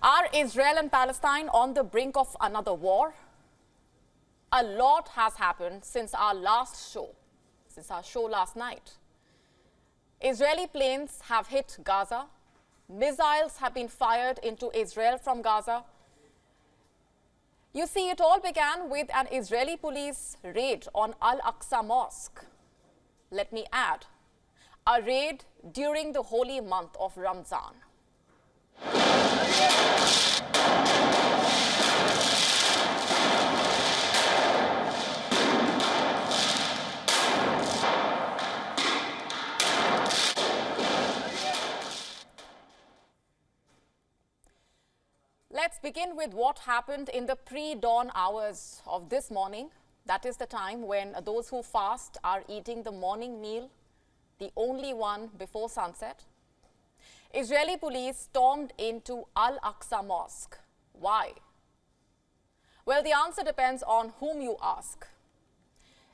Are Israel and Palestine on the brink of another war? A lot has happened since our show last night. Israeli planes have hit Gaza. Missiles have been fired into Israel from Gaza. You see, it all began with an Israeli police raid on Al-Aqsa Mosque. Let me add, a raid during the holy month of Ramadan. Let's begin with what happened in the pre-dawn hours of this morning. That is the time when those who fast are eating the morning meal, the only one before sunset. Israeli police stormed into Al-Aqsa Mosque. Why? Well, the answer depends on whom you ask.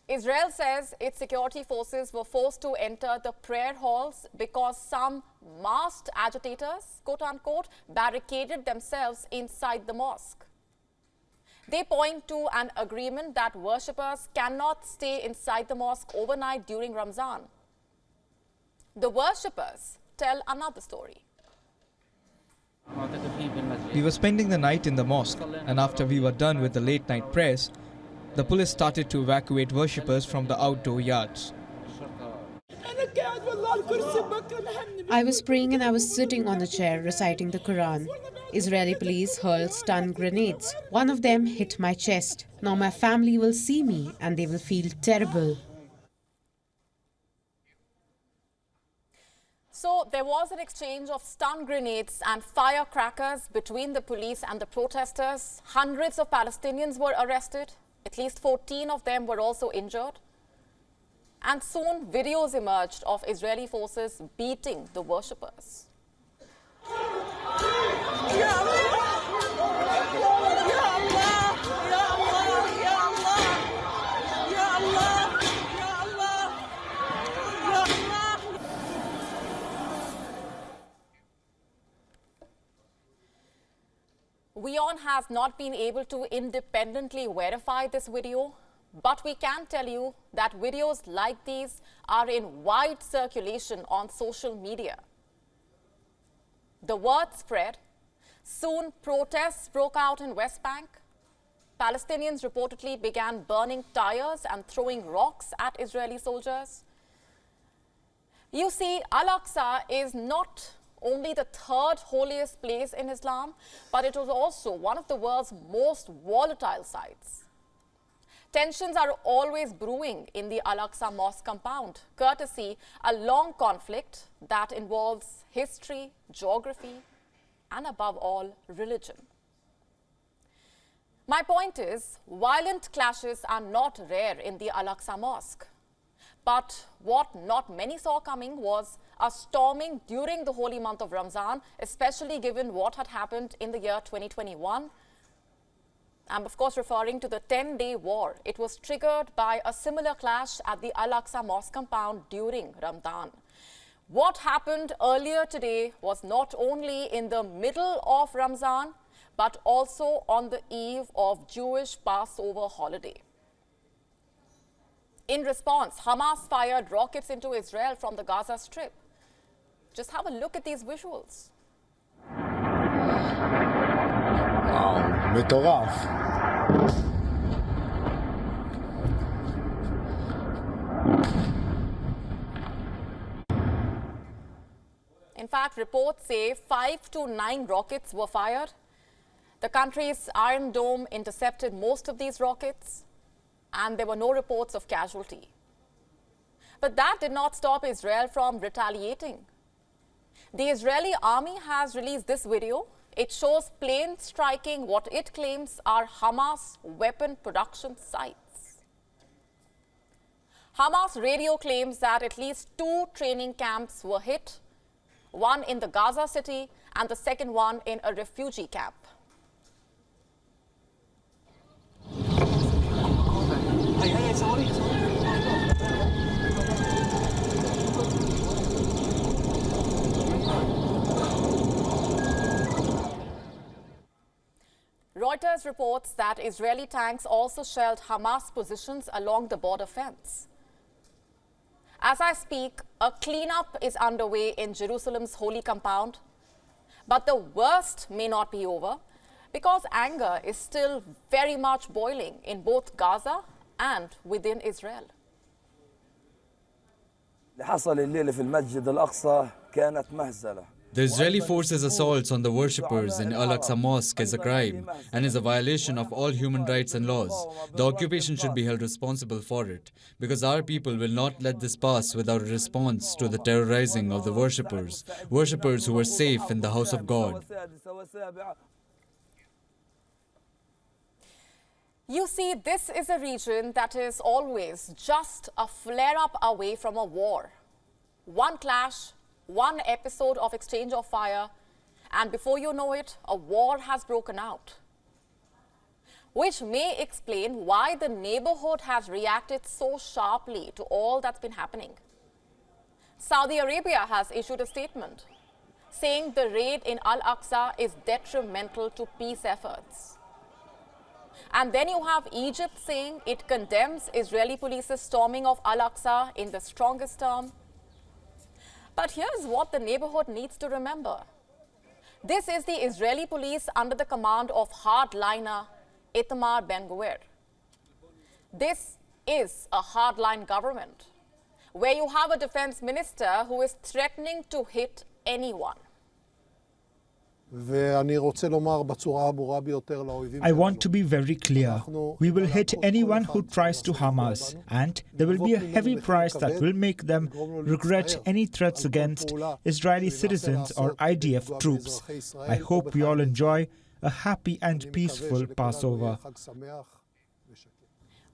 Israel says its security forces were forced to enter the prayer halls because some masked agitators, quote-unquote, barricaded themselves inside the mosque. They point to an agreement that worshippers cannot stay inside the mosque overnight during Ramadan. The worshippers tell another story. We were spending the night in the mosque, and after we were done with the late night prayers, the police started to evacuate worshippers from the outdoor yards. I was praying and I was sitting on a chair reciting the Quran. Israeli police hurled stun grenades. One of them hit my chest. Now my family will see me and they will feel terrible. So there was an exchange of stun grenades and firecrackers between the police and the protesters. Hundreds of Palestinians were arrested. At least 14 of them were also injured. And soon videos emerged of Israeli forces beating the worshippers. WION has not been able to independently verify this video, but we can tell you that videos like these are in wide circulation on social media. The word spread. Soon protests broke out in West Bank. Palestinians reportedly began burning tires and throwing rocks at Israeli soldiers. You see, Al-Aqsa is not only the third holiest place in Islam, but it was also one of the world's most volatile sites. Tensions are always brewing in the Al-Aqsa Mosque compound, courtesy a long conflict that involves history, geography, and above all, religion. My point is, violent clashes are not rare in the Al-Aqsa Mosque. But what not many saw coming was a storming during the holy month of Ramadan, especially given what had happened in the year 2021. I'm of course referring to the 10-day war. It was triggered by a similar clash at the Al-Aqsa Mosque compound during Ramadan. What happened earlier today was not only in the middle of Ramadan, but also on the eve of Jewish Passover holiday. In response, Hamas fired rockets into Israel from the Gaza Strip. Just have a look at these visuals. מטורף. In fact, reports say 5 to 9 rockets were fired. The country's Iron Dome intercepted most of these rockets, and there were no reports of casualty. But that did not stop Israel from retaliating. The Israeli army has released this video. It shows planes striking what it claims are Hamas weapon production sites. Hamas radio claims that at least 2 training camps were hit, one in the Gaza city and the second one in a refugee camp. Reuters reports that Israeli tanks also shelled Hamas positions along the border fence. As I speak, a cleanup is underway in Jerusalem's holy compound. But the worst may not be over because anger is still very much boiling in both Gaza and within Israel. The Israeli forces' assaults on the worshippers in Al-Aqsa Mosque is a crime and is a violation of all human rights and laws. The occupation should be held responsible for it, because our people will not let this pass without a response to the terrorizing of the worshippers who were safe in the house of God. You see, this is a region that is always just a flare-up away from a war. One clash, one episode of exchange of fire, and before you know it, a war has broken out. Which may explain why the neighborhood has reacted so sharply to all that's been happening. Saudi Arabia has issued a statement saying the raid in Al-Aqsa is detrimental to peace efforts. And then you have Egypt saying it condemns Israeli police's storming of Al-Aqsa in the strongest term. But here's what the neighborhood needs to remember. This is the Israeli police under the command of hardliner Itamar Ben-Gvir. This is a hardline government where you have a defense minister who is threatening to hit anyone. I want to be very clear. We will hit anyone who tries to harm us, and there will be a heavy price that will make them regret any threats against Israeli citizens or IDF troops. I hope we all enjoy a happy and peaceful Passover.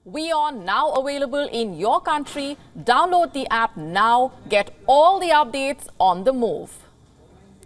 WION now available in your country. Download the app now. Get all the updates on the move.